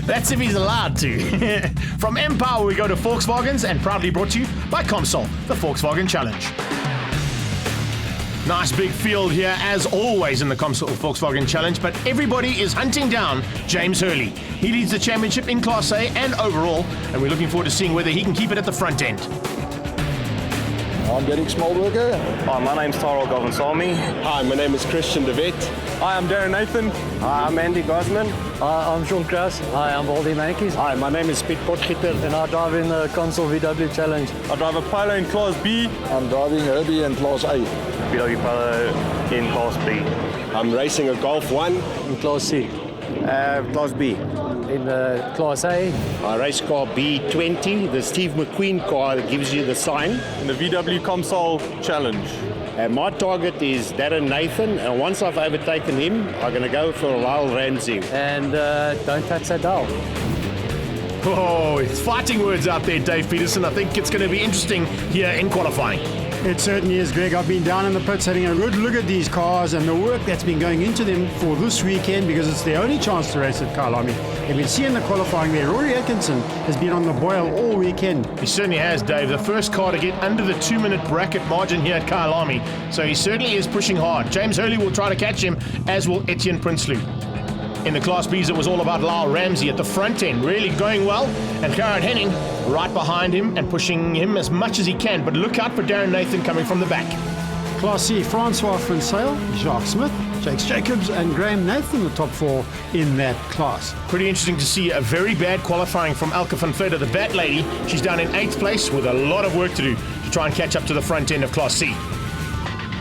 That's if he's allowed to. From Empower, we go to Volkswagens, and proudly brought to you by Comsol, the Volkswagen Challenge. Nice big field here, as always, in the Comsol Volkswagen Challenge, but everybody is hunting down James Hurley. He leads the championship in Class A and overall, and we're looking forward to seeing whether he can keep it at the front end. I'm Derek Smallberger. Hi, my name's Tyrell Govinsamy. Hi, my name is Christian De Wet. Hi, I'm Darren Nathan. Hi, I'm Andy Gosman. Hi, I'm Sean Kraus. Hi, I'm Baldy Mankis. Hi, my name is Piet Potgieter. And I drive in the Comsol VW Challenge. I drive a Polo in Class B. I'm driving Herbie in Class A. VW Polo in Class B. I'm racing a Golf 1. In Class C. Class B. In Class A. I race car B20, the Steve McQueen car that gives you the sign. In the VW Comsol Challenge. And my target is Darren Nathan, and once I've overtaken him, I'm going to go for Lyle Ramsey. And don't touch that dial. Oh, it's fighting words out there, Dave Peterson. I think it's going to be interesting here in qualifying. It certainly is, Greg. I've been down in the pits having a good look at these cars and the work that's been going into them for this weekend, because it's their only chance to race at Kyalami. And we see in the qualifying there, Rory Atkinson has been on the boil all weekend. He certainly has, Dave. The first car to get under the 2-minute bracket margin here at Kyalami. So he certainly is pushing hard. James Hurley will try to catch him, as will Etienne Prinsloo. In the Class Bs, it was all about Lyle Ramsey at the front end, really going well. And Gerard Henning right behind him and pushing him as much as he can. But look out for Darren Nathan coming from the back. Class C, Francois Francel, Jacques Smith, Jakes Jacobs and Graham Nathan, the top 4 in that class. Pretty interesting to see a very bad qualifying from Elke van Vleuten, the Bat Lady. She's down in 8th place with a lot of work to do to try and catch up to the front end of Class C.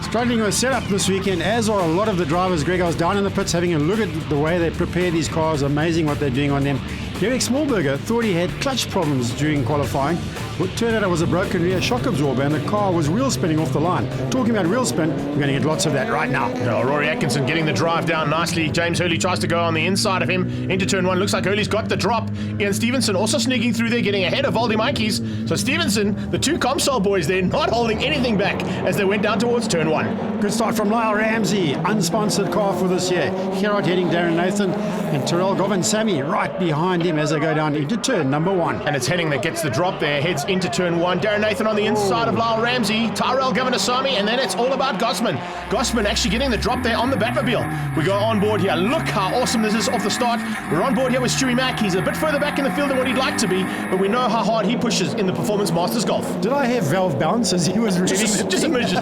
Struggling with setup this weekend, as are a lot of the drivers. Greg, I was down in the pits having a look at the way they prepare these cars. Amazing what they're doing on them. Derek Smallberger thought he had clutch problems during qualifying. It turned out it was a broken rear shock absorber and the car was wheel spinning off the line. Talking about wheel spin, we're going to get lots of that right now. Oh, Rory Atkinson getting the drive down nicely. James Hurley tries to go on the inside of him into turn 1. Looks like Hurley's got the drop. Ian Stevenson also sneaking through there, getting ahead of Valdi Mikey's. So Stevenson, the two Comsol boys there, not holding anything back as they went down towards turn 1. Good start from Lyle Ramsey, unsponsored car for this year. Gerard heading Darren Nathan and Tyrell Govinsamy right behind him as they go down into turn number 1. And it's Henning that gets the drop there, heads into turn 1. Darren Nathan on the inside of Lyle Ramsey, Tyrell Govinsamy, and then it's all about Gosman. Gosman actually getting the drop there on the Batmobile. We go on board here. Look how awesome this is off the start. We're on board here with Stewie Mack. He's a bit further back in the field than what he'd like to be, but we know how hard he pushes in the Performance Masters Golf. Did I have valve bounce as he was reading? Just a midget.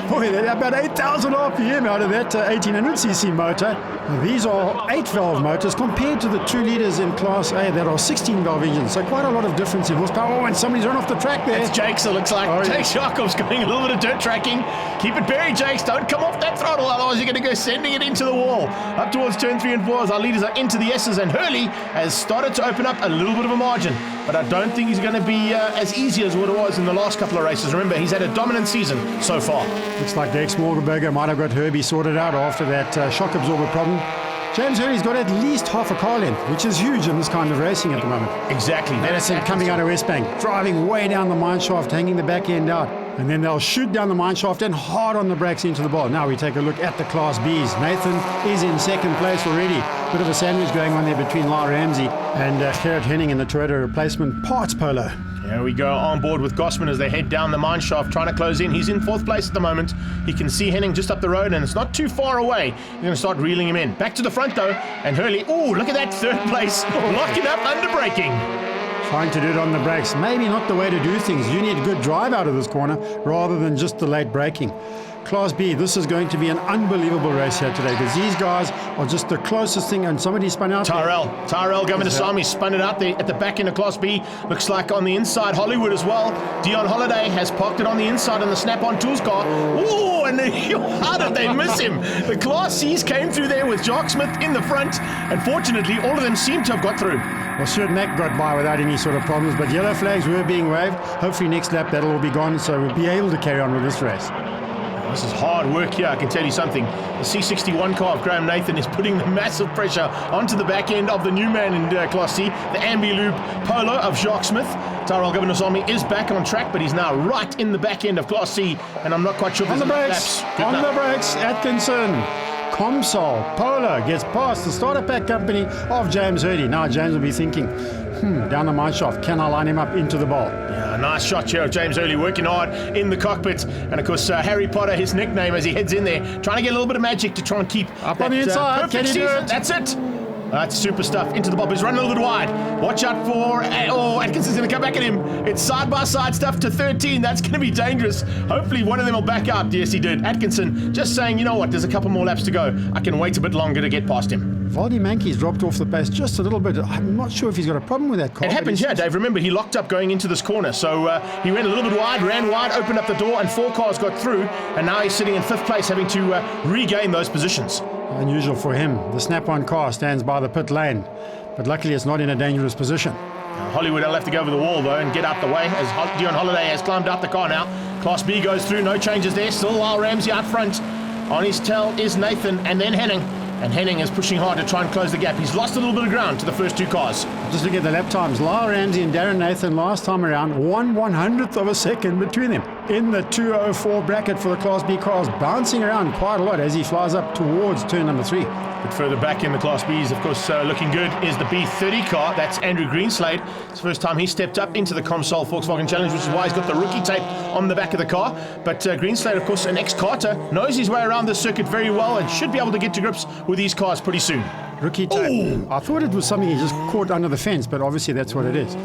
Boy, they're about 8,000 RPM out of that 1800cc motor. These are 8-valve motors compared to the 2 litres in Class A that are 16-valve engines. So quite a lot of difference in horsepower. Oh, and somebody's run off the track there. It's Jakes, it looks like. Oh, yeah. Jakes Jacobs going a little bit of dirt tracking. Keep it buried, Jakes. Don't come off that throttle, otherwise you're going to go sending it into the wall. Up towards turn 3 and 4 as our leaders are into the S's, and Hurley has started to open up a little bit of a margin. But I don't think he's going to be as easy as what it was in the last couple of races. Remember, he's had a dominant season so far. Looks like Derek Smallberger might have got Herbie sorted out after that shock absorber problem. James Hurley's got at least half a car length, which is huge in this kind of racing at the moment. Exactly. Madison coming out of Westbank, driving way down the mine shaft, hanging the back end out. And then they'll shoot down the mine shaft and hard on the brakes into the ball. Now we take a look at the Class Bs. Nathan is in 2nd place already. Bit of a sandwich going on there between Lyle Ramsey and Gerard Henning in the Toyota replacement parts polo. Here we go on board with Gosman as they head down the mine shaft, trying to close in. He's in 4th place at the moment. He can see Henning just up the road, and it's not too far away. He's going to start reeling him in. Back to the front, though, and Hurley, look at that 3rd place, locking up under braking. Trying to do it on the brakes. Maybe not the way to do things. You need good drive out of this corner rather than just the late braking. Class B, this is going to be an unbelievable race here today because these guys are just the closest thing, and somebody spun out Tyrell Govinsamy spun it out there at the back end of Class B. Looks like on the inside, Hollywood as well. Dion Holiday has parked it on the inside on the Snap-on Tools car. Ooh, and how did they miss him? The Class C's came through there with Jacques Smith in the front, and fortunately, all of them seem to have got through. Well, Stuart Mack got by without any sort of problems, but yellow flags were being waved. Hopefully next lap that'll all be gone, so we'll be able to carry on with this race. This is hard work here, I can tell you something. The C61 car of Graham Nathan is putting the massive pressure onto the back end of the new man in Class C, the Ambi-Loop Polo of Jacques Smith. Tyrell Govinsamy is back on track, but he's now right in the back end of Class C, and I'm not quite sure if On the brakes, Atkinson. Comsol Polo gets past the starter pack company of James Hurley. Now James will be thinking, down the mine shaft, can I line him up into the bowl? Yeah, nice shot here of James Hurley, working hard in the cockpit. And of course, Harry Potter, his nickname as he heads in there, trying to get a little bit of magic to try and keep Up on the inside, perfect can he do season. it? That's it. That's super stuff. Into the bob. He's running a little bit wide. Watch out for... Oh, Atkinson's going to come back at him. It's side-by-side stuff to 13. That's going to be dangerous. Hopefully one of them will back out. Yes, he did. Atkinson just saying, you know what, there's a couple more laps to go. I can wait a bit longer to get past him. Voldy Mankey's dropped off the pace just a little bit. I'm not sure if he's got a problem with that car. It happens here, Dave. Remember, he locked up going into this corner. So he went a little bit wide, ran wide, opened up the door, and 4 cars got through. And now he's sitting in 5th place, having to regain those positions. Unusual for him. The snap-on car stands by the pit lane, but luckily it's not in a dangerous position. Hollywood will have to go over the wall, though, and get out the way as Dion Holiday has climbed out the car now. Class B goes through, no changes there. Still Lyle Ramsey out front. On his tail is Nathan, and then Henning. And Henning is pushing hard to try and close the gap. He's lost a little bit of ground to the first 2 cars. Just look at the lap times. Lyle Ramsey and Darren Nathan last time around, 1/100th of a second between them. In the 204 bracket for the Class B cars, bouncing around quite a lot as he flies up towards turn number 3. But further back in the Class Bs, of course, looking good is the B30 car. That's Andrew Greenslade. It's the first time he stepped up into the Comsol Volkswagen Challenge, which is why he's got the rookie tape on the back of the car. But Greenslade, of course, an ex-karter, knows his way around the circuit very well and should be able to get to grips with these cars pretty soon. Rookie tape. Ooh. I thought it was something he just caught under the fence, but obviously that's what it is.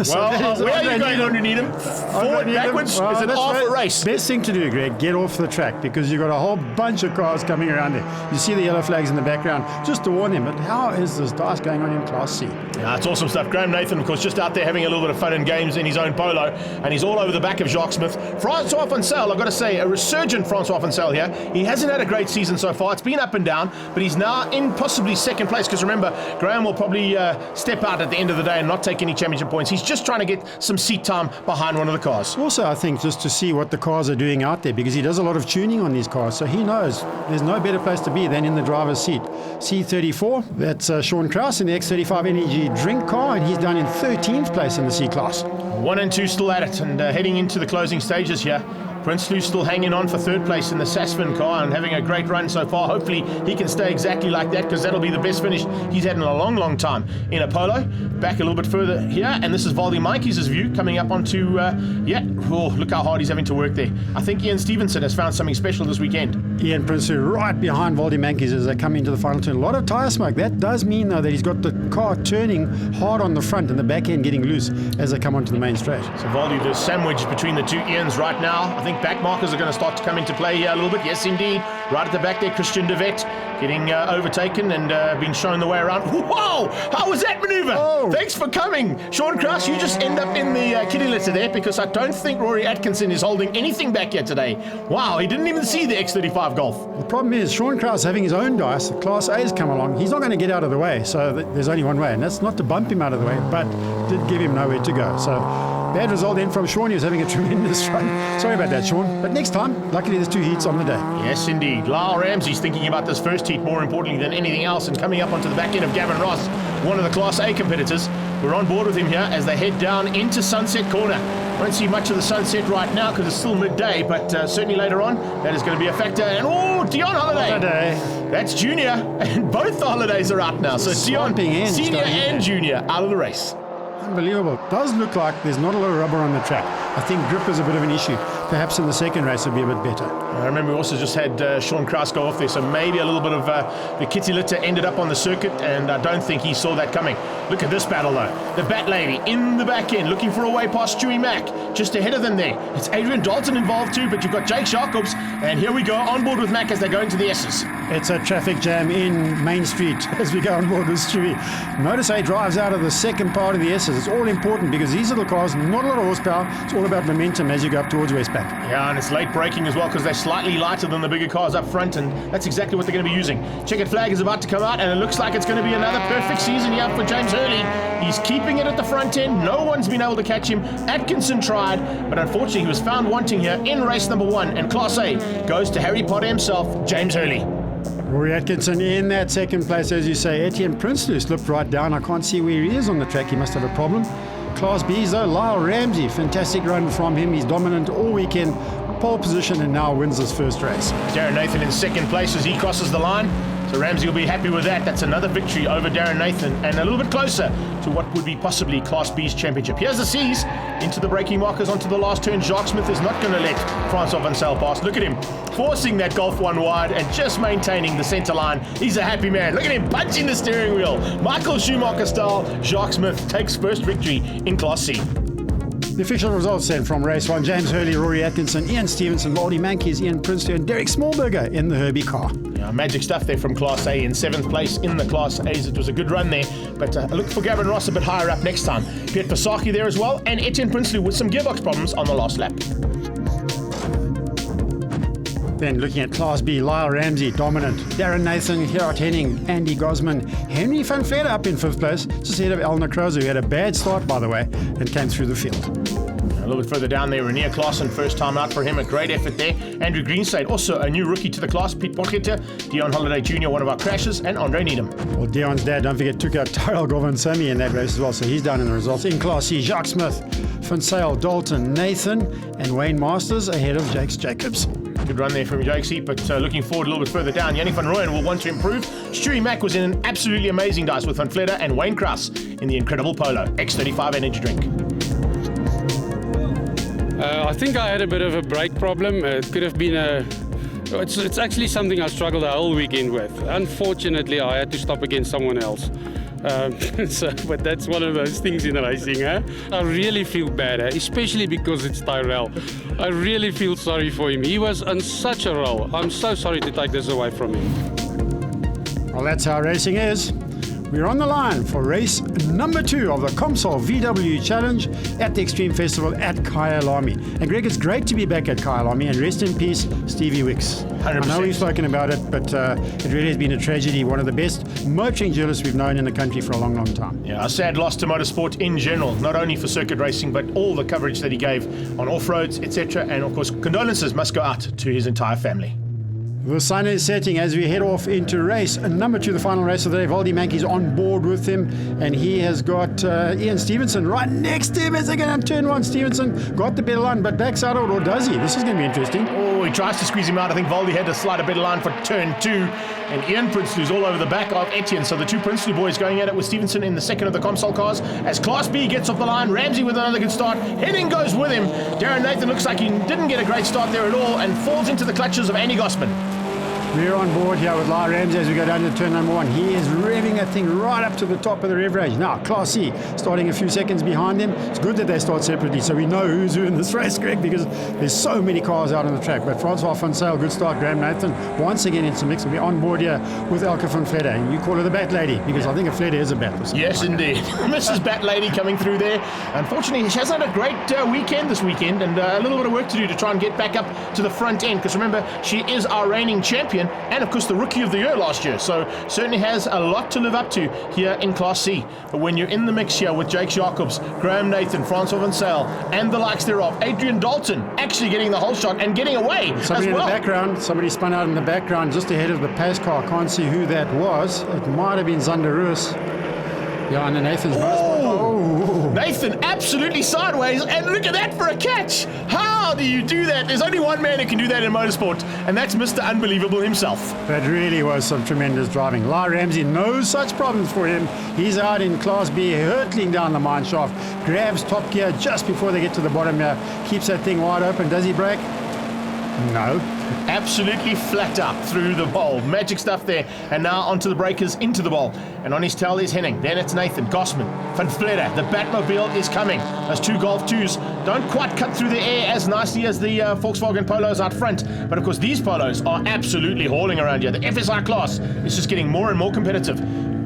Well, where are you going underneath him? Forward, backwards? Well, Is it that's half right. a race? Best thing to do, Greg, get off the track because you've got a whole bunch of cars coming around there. You see the yellow flags in the background, just to warn them. But how is this dice going on in Class C? Yeah, it's awesome stuff. Graham Nathan, of course, just out there having a little bit of fun and games in his own polo, and he's all over the back of Jacques Smith. Francois Foncel, I've got to say, a resurgent Francois Foncel here. He hasn't had a great season so far. It's been up and down, but he's now in possibly 2nd place because remember, Graham will probably step out at the end of the day and not take any championship points. He's just trying to get some seat time behind one of the cars. Also, I think just to see what the cars are doing out there because he does a lot of tuning on these cars, so he knows there's no better place to be than in the driver's seat. C34, that's Sean Krause in the X35 Energy Drink car, and he's down in 13th place in the C class. 1 and 2 still at it, and heading into the closing stages here. Prinsloo still hanging on for 3rd place in the Sasfin car and having a great run so far. Hopefully he can stay exactly like that because that'll be the best finish he's had in a long, long time in a polo. Back a little bit further here, and this is Voldy Mikey's view coming up onto, look how hard he's having to work there. I think Ian Stevenson has found something special this weekend. Ian Prinsloo right behind Voldy Mankey's as they come into the final turn. A lot of tyre smoke. That does mean, though, that he's got the car turning hard on the front and the back end getting loose as they come onto the main straight. So Voldy, the sandwich between the 2 Ians right now. I think back markers are going to start to come into play here a little bit. Yes, indeed. Right at the back there, Christian De Vet getting overtaken and being shown the way around. Whoa! How was that maneuver? Oh. Thanks for coming. Sean Krause, you just end up in the kitty litter there because I don't think Rory Atkinson is holding anything back here today. Wow, he didn't even see the X35 Golf. The problem is Sean Krause having his own dice. The Class A's come along. He's not going to get out of the way, so there's only one way, and that's not to bump him out of the way, but did give him nowhere to go. So bad result then from Sean. He was having a tremendous run. Sorry about that, Sean. But next time, luckily there's 2 heats on the day. Yes, indeed. Lyle Ramsey's thinking about this first heat more importantly than anything else and coming up onto the back end of Gavin Ross, one of the Class A competitors. We're on board with him here as they head down into Sunset Corner. Won't see much of the sunset right now because it's still midday, but certainly later on, that is going to be a factor. And Dion Holiday. That's Junior, and both the Holidays are out now. So Dion, Senior and Junior, out of the race. Unbelievable. Does look like there's not a lot of rubber on the track. I think grip is a bit of an issue. Perhaps in the second race it'll be a bit better. I remember we also just had Sean Krause go off there, so maybe a little bit of the kitty litter ended up on the circuit, and I don't think he saw that coming. Look at this battle though. The Bat Lady in the back end, looking for a way past Stewie Mack, just ahead of them there. It's Adrian Dalton involved too, but you've got Jake Jacobs, and here we go on board with Mack as they go into the S's. It's a traffic jam in Main Street as we go on board with Stewie. Notice he drives out of the second part of the S's. It's all important because these little cars, not a lot of horsepower. It's all about momentum as you go up towards Westpac. Yeah, and it's late braking as well because they're slightly lighter than the bigger cars up front, and that's exactly what they're going to be using. Checkered flag is about to come out, and it looks like it's going to be another perfect season here for James Hurley. He's keeping it at the front end. No one's been able to catch him. Atkinson tried, but unfortunately he was found wanting here in race number 1, and Class A goes to Harry Potter himself, James Hurley. Rory Atkinson in that second place, as you say. Etienne Prinsloo slipped right down. I can't see where he is on the track. He must have a problem. Class B's though, Lyle Ramsey, fantastic run from him. He's dominant all weekend. pole position and now wins his first race. Darren Nathan in second place as he crosses the line. So Ramsey will be happy with that. That's another victory over Darren Nathan and a little bit closer to what would be possibly Class B's championship. Here's the C's into the braking markers onto the last turn. Jacques Smith is not going to let Francois Van Zyl pass. Look at him forcing that Golf 1 wide and just maintaining the centre line. He's a happy man. Look at him punching the steering wheel. Michael Schumacher style. Jacques Smith takes first victory in Class C. The official results then from race 1. James Hurley, Rory Atkinson, Ian Stevenson, Waldy Mankies, Ian Prinsloo and Derek Smallberger in the Herbie car. Yeah, magic stuff there from Class A in 7th place in the Class A's. It was a good run there, but look for Gavin Ross a bit higher up next time. Piet Versaki there as well, and Etienne Prinsloo with some gearbox problems on the last lap. Then looking at Class B, Lyle Ramsey, dominant. Darren Nathan, Gerard Henning, Andy Gosman, Henry van Vletter up in 5th place, just ahead of Elna Krozer, who had a bad start, by the way, and came through the field. A little bit further down there, Renier Klaassen, first time out for him, a great effort there. Andrew Greenslade, also a new rookie to the class. Pete Potgieter, Dion Holiday Jr., one of our crashes, and Andre Needham. Well, Dion's dad, don't forget, took out Tyrell Govansamy in that race as well, so he's down in the results. In Class C, Jacques Smith, Van Zyl, Dalton, Nathan, and Wayne Masters ahead of Jakes Jacobs. Good run there from Jakesy, but looking forward a little bit further down. Yannick van Rooyen will want to improve. Stewie Mack was in an absolutely amazing dice with Van Vletter and Wayne Kraus in the incredible Polo X35 energy drink. I think I had a bit of a brake problem. It could have been it's actually something I struggled the whole weekend with. Unfortunately, I had to stop against someone else. But that's one of those things in racing. I really feel bad, especially because it's Tyrell. I really feel sorry for him. He was on such a roll. I'm so sorry to take this away from him. Well, that's how racing is. We're on the line for race number 2 of the Comsol VW Challenge at the Extreme Festival at Kyalami. And Greg, it's great to be back at Kyalami, and rest in peace, Stevie Wicks. 100%. I know we've spoken about it, but it really has been a tragedy. One of the best motoring journalists we've known in the country for a long, long time. Yeah, a sad loss to motorsport in general, not only for circuit racing, but all the coverage that he gave on off-roads, etc. And of course, condolences must go out to his entire family. The sun is setting as we head off into race number 2, the final race of the day. Waldy Mankie's on board with him, and he has got Ian Stevenson right next to him as they get on turn 1. Stevenson got the better line, but backs out of it, or does he? This is going to be interesting. Oh, he tries to squeeze him out. I think Waldy had to slide a better line for turn 2, and Ian Prinsloo's all over the back of Etienne. So the two Prinsloo boys going at it with Stevenson in the second of the Comsol cars. As Class B gets off the line, Ramsey with another good start. Henning goes with him. Darren Nathan looks like he didn't get a great start there at all and falls into the clutches of Andy Gosman. We're on board here with Lyle Ramsey as we go down to turn number 1. He is revving that thing right up to the top of the rev range. Now, Class C starting a few seconds behind him. It's good that they start separately so we know who's who in this race, Greg, because there's so many cars out on the track. But Francois Van Zyl, good start. Graham Nathan once again in some mix. We're on board here with Elke van Vletter. And you call her the Bat Lady because I think a Vletter is a bat. Yes, indeed. Mrs. Bat Lady coming through there. Unfortunately, she hasn't had a great weekend this weekend, and a little bit of work to do to try and get back up to the front end, because remember, she is our reigning champion and, of course, the Rookie of the Year last year, so certainly has a lot to live up to here in Class C. But when you're in the mix here with Jake Jacobs, Graham Nathan, Francois Van Zyl, and the likes thereof, Adrian Dalton actually getting the whole shot and getting away somebody as well. In the background, somebody spun out in the background just ahead of the pace car. Can't see who that was. It might have been Zander Ruiz. Yeah, and then Nathan's Nathan absolutely sideways, and look at that for a catch. How do you do that? There's only one man who can do that in motorsport, and that's Mr. Unbelievable himself. That really was some tremendous driving. Lyle Ramsey, no such problems for him. He's out in Class B, hurtling down the mine shaft, grabs top gear just before they get to the bottom here, keeps that thing wide open. Does he brake? No. Absolutely flat out through the bowl. Magic stuff there. And now onto the breakers, into the bowl. And on his tail is Henning. Then it's Nathan, Gosman, Van Vletter. The Batmobile is coming. Those two Golf 2s don't quite cut through the air as nicely as the Volkswagen Polos out front. But of course, these Polos are absolutely hauling around here. The FSI class is just getting more and more competitive.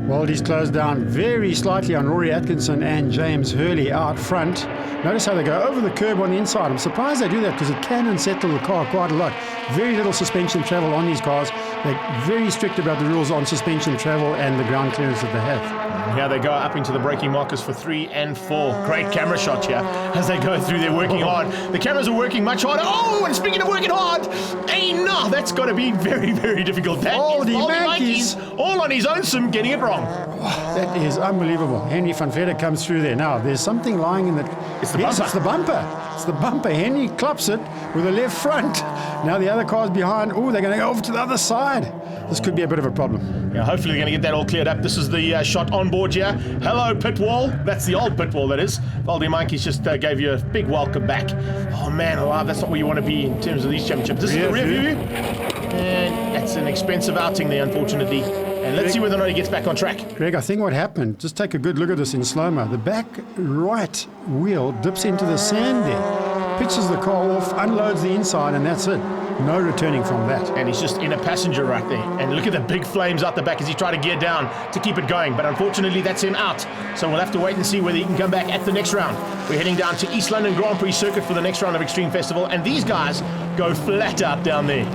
Waldy's closed down very slightly on Rory Atkinson and James Hurley out front. Notice how they go over the curb on the inside. I'm surprised they do that because it can unsettle the car quite a lot. Very little suspension travel on these cars. They're very strict about the rules on suspension travel and the ground clearance that they have. And here they go up into the braking markers for 3 and 4. Great camera shot here as they go through. They're working hard. The cameras are working much harder. Oh, and speaking of working hard, hey, no, that's got to be very, very difficult. That is Waldy Mankies all on his own sim getting it wrong. That is unbelievable. Henry van Vletter comes through there. Now, there's something lying in the... It's the bumper. It's the bumper. It's the bumper. Henry claps it with the left front. Now the other car's behind. Oh, they're going to go over to the other side. This could be a bit of a problem. Yeah, hopefully they're going to get that all cleared up. This is the shot on board here. Hello, pit wall. That's the old pit wall, that is. Valdi Monkeys just gave you a big welcome back. Oh, man, alive, that's not where you want to be in terms of these championships. This is the rear view. And that's an expensive outing there, unfortunately. And let's see whether or not he gets back on track. Greg, I think what happened, just take a good look at this in slow-mo. The back right wheel dips into the sand there, pitches the car off, unloads the inside, and that's it. No returning from that. And he's just in a passenger right there. And look at the big flames out the back as he tried to gear down to keep it going. But unfortunately, that's him out. So we'll have to wait and see whether he can come back at the next round. We're heading down to East London Grand Prix circuit for the next round of Extreme Festival. And these guys go flat out down there.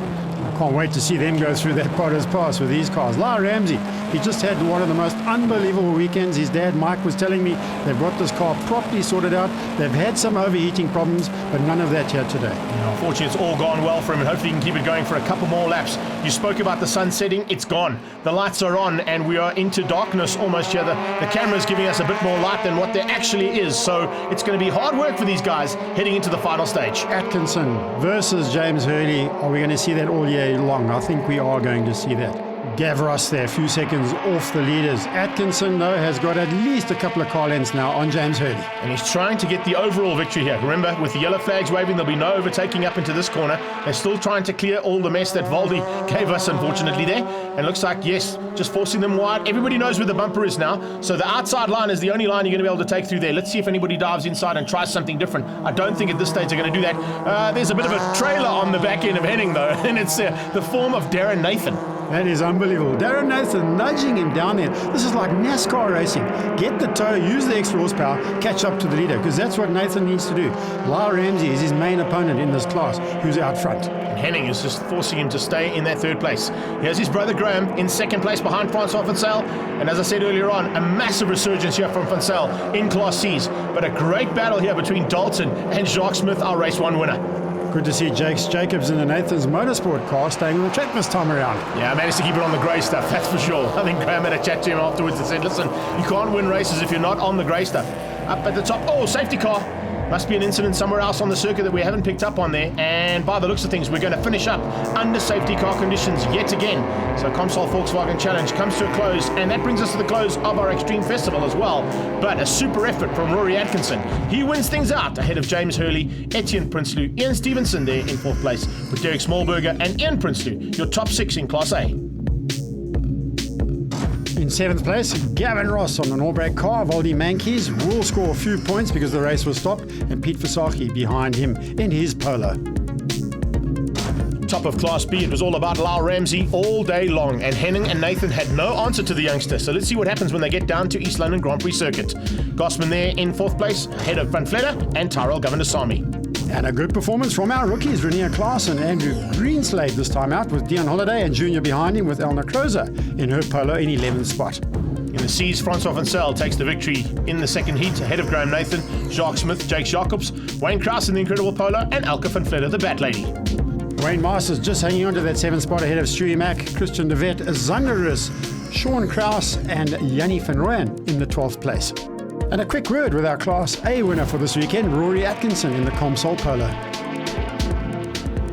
Can't wait to see them go through that Potter's Pass with these cars. Lyle Ramsey, he just had one of the most unbelievable weekends. His dad, Mike, was telling me they've got this car properly sorted out. They've had some overheating problems, but none of that here today. Unfortunately, it's all gone well for him, and hopefully he can keep it going for a couple more laps. You spoke about the sun setting. It's gone. The lights are on, and we are into darkness almost here. The camera's giving us a bit more light than what there actually is, so it's going to be hard work for these guys heading into the final stage. Atkinson versus James Hurley. Are we going to see that all year long? I think we are going to see that. Gavros there, a few seconds off the leaders. Atkinson, though, has got at least a couple of car lengths now on James Hurley. And he's trying to get the overall victory here. Remember, with the yellow flags waving, there'll be no overtaking up into this corner. They're still trying to clear all the mess that Valdi gave us, unfortunately, there. And looks like, yes, just forcing them wide. Everybody knows where the bumper is now. So the outside line is the only line you're going to be able to take through there. Let's see if anybody dives inside and tries something different. I don't think at this stage they're going to do that. There's a bit of a trailer on the back end of Henning, though, and it's the form of Darren Nathan. That is unbelievable. Darren Nathan nudging him down there. This is like NASCAR racing. Get the toe, use the extra horsepower, catch up to the leader, because that's what Nathan needs to do. Lyle Ramsey is his main opponent in this class, who's out front. And Henning is just forcing him to stay in that third place. Here's his brother Graham in second place behind Francois Vansel. And as I said earlier on, a massive resurgence here from Vansel in Class C's. But a great battle here between Dalton and Jacques Smith, our race one winner. Good to see Jakes Jacobs in the Nathan's Motorsport car staying on the track this time around. Yeah, I managed to keep it on the grey stuff, that's for sure. I think Graham had a chat to him afterwards and said, listen, you can't win races if you're not on the grey stuff. Up at the top, oh, safety car. Must be an incident somewhere else on the circuit that we haven't picked up on there. And by the looks of things, we're going to finish up under safety car conditions yet again. So Comsol Volkswagen Challenge comes to a close, and that brings us to the close of our Extreme Festival as well. But a super effort from Rory Atkinson. He wins things out ahead of James Hurley, Etienne Prinsloo, Ian Stevenson there in fourth place, with Derek Smallberger and Ian Prinsloo, your top six in Class A. In seventh place, Gavin Ross on an all-brake car. Valdi Monkeys will score a few points because the race was stopped, and Pete Versace behind him in his Polo. Top of Class B, it was all about Lyle Ramsey all day long, and Henning and Nathan had no answer to the youngster. So let's see what happens when they get down to East London Grand Prix circuit. Gossman there in fourth place, ahead of Van Vletter and Tyrell Governor-Sami. And a good performance from our rookies, Renier Klaas and Andrew Greenslade this time out, with Dion Holiday and Junior behind him with Elna Krozer in her Polo in 11th spot. In the C's, Francois Vansel takes the victory in the second heat, ahead of Graham Nathan, Jacques Smith, Jake Jacobs, Wayne Krause in the Incredible Polo, and Elke van Vletter, the Bat Lady. Wayne Masters just hanging on to that 7th spot ahead of Stewie Mack, Christian de Vet, Zanderus, Sean Krause, and Jannie van Rooyen in the 12th place. And a quick word with our Class A winner for this weekend, Rory Atkinson in the Comsol Polo.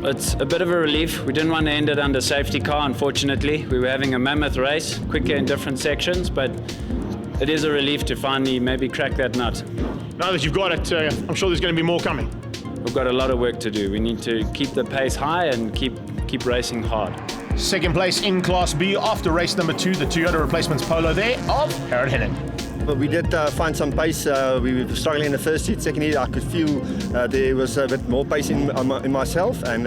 It's a bit of a relief. We didn't want to end it under safety car, unfortunately. We were having a mammoth race, quicker in different sections, but it is a relief to finally maybe crack that nut. Now that you've got it, I'm sure there's going to be more coming. We've got a lot of work to do. We need to keep the pace high and keep racing hard. Second place in Class B after race number 2, the Toyota replacements Polo there of Harold Henning. But we did find some pace. We were struggling in the first heat. Second heat, I could feel there was a bit more pace in myself, and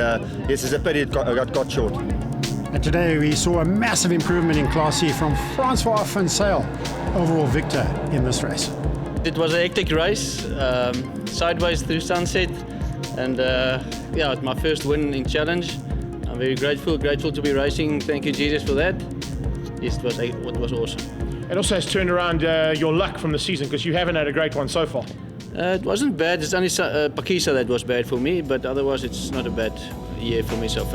yes, it's a pity it got short. And today we saw a massive improvement in Class C from Francois Vansel, overall victor in this race. It was a hectic race, sideways through sunset, and yeah, it's my first win in Challenge. I'm very grateful to be racing. Thank you, Jesus, for that. Yes, it was awesome. It also has turned around your luck from the season, because you haven't had a great one so far. It wasn't bad. It's only Pakisa that was bad for me, but otherwise it's not a bad year for me so far.